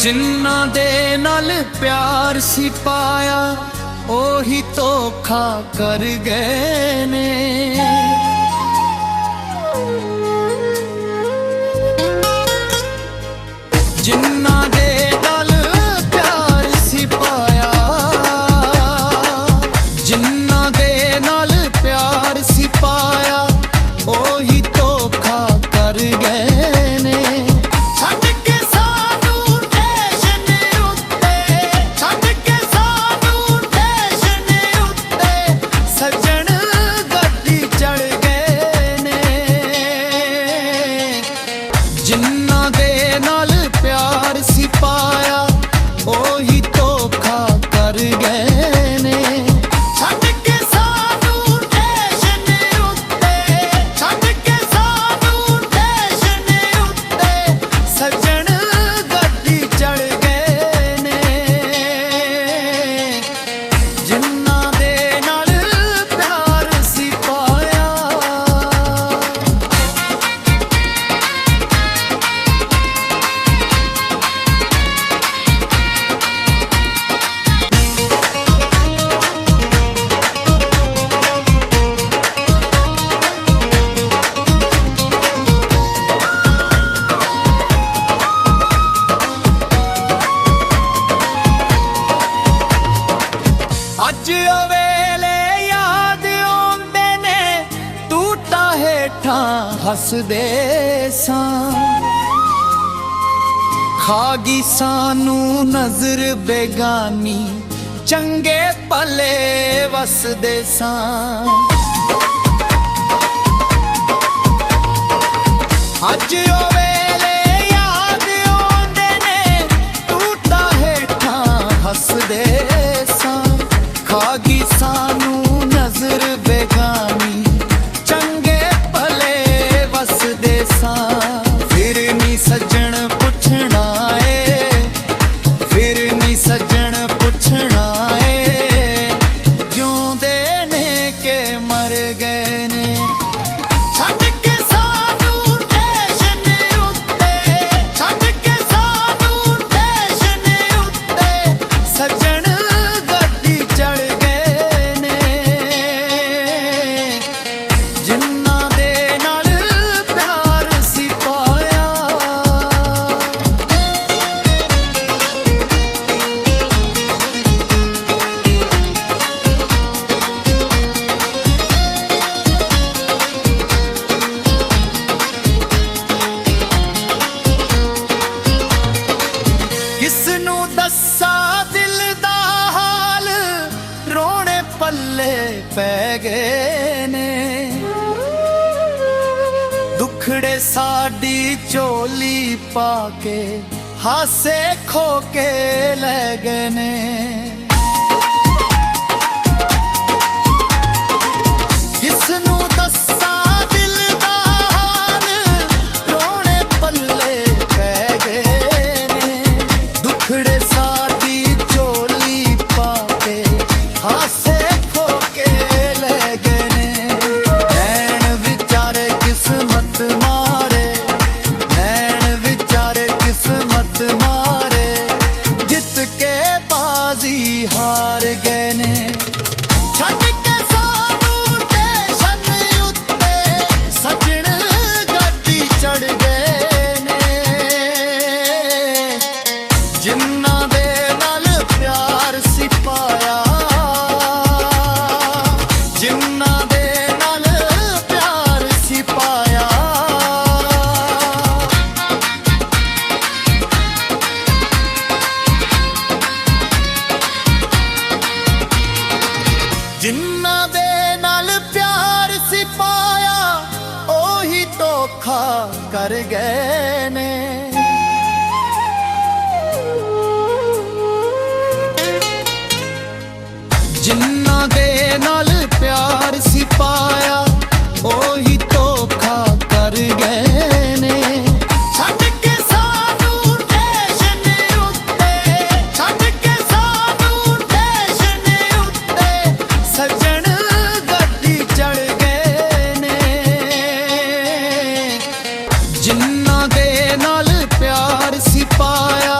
जिन्ना दे नाल प्यार सी पाया ओही धोखा कर गए ने। जिन्ना दे नाल प्यार सी पाया, जिन्ना दे नाल प्यार सी पाया ओही धोखा कर गए ने। जिन्ना दे नाल प्यार सी पाया ओही धोखा कर गए ने। छड्ड के सानू स्टेशन उत्ते, छड्ड के सानू स्टेशन उत्ते सजन गड्डी चढ़ गए ने। जिन्ना दे नाल प्यार सी पाया। अज अवेले याद आउंदे ने टूटा हेठां हसदे सां। खागी सानू नजर बेगानी चंगे भले वसदे सां। अज अवेले याद आउंदे ने टूटा हेठां हसदे सां। खागी सानू नजर बेगानी चंगे भले वसदे सां। फिर नी सज्जन पुछना ए, फिर नी सज्जन पुछना ए जिउंदे ने के मर गए ने। छड्ड के सानू स्टेशन उत्ते, छड्ड के सानू स्टेशन उत्ते सज्जन गड्डी चढ़ गए ने। जिन्ना दे नाल प्यार सी पाया। किसनू दस्सा दिल दा हाल रोने पल्ले पै गए ने। दुखड़े साडी चोली पाके हासे खो के ले गए ने। किसनू दस्सा दिल दा हाल रोने पल्ले पै गए ने। दुखड़े साडी चोली पाके हासे खो के ले गए ने। नैन विचारे किस्मत मारे, नैन विचारे किस्मत मारे जित के बाजी हार गए ने। छड्ड के सानू स्टेशन उत्ते सजन गड्डी चढ़ गए ने। जिन्ना दे नाल प्यार सी पाया, जिन्ना दे नाल प्यार सी पाया। जिन्ना दे नाल प्यार सी पाया ओही धोखा कर गए ने। जिन्ना दे नाल प्यार सी पाया ओही धोखा कर गए ने। छड्ड के सानू स्टेशन उत्ते, छड्ड के सानू स्टेशन उत्ते सजन गड्डी चढ़ गए ने। जिन्ना दे नाल प्यार सी पाया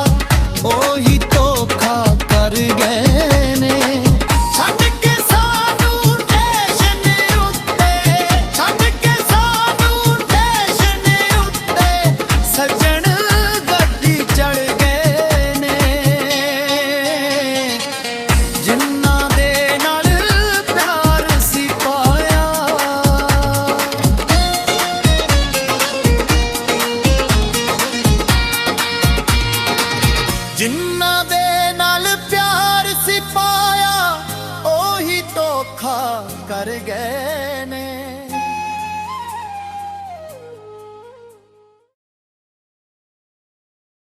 ਜਿਨ੍ਹਾਂ ਦੇ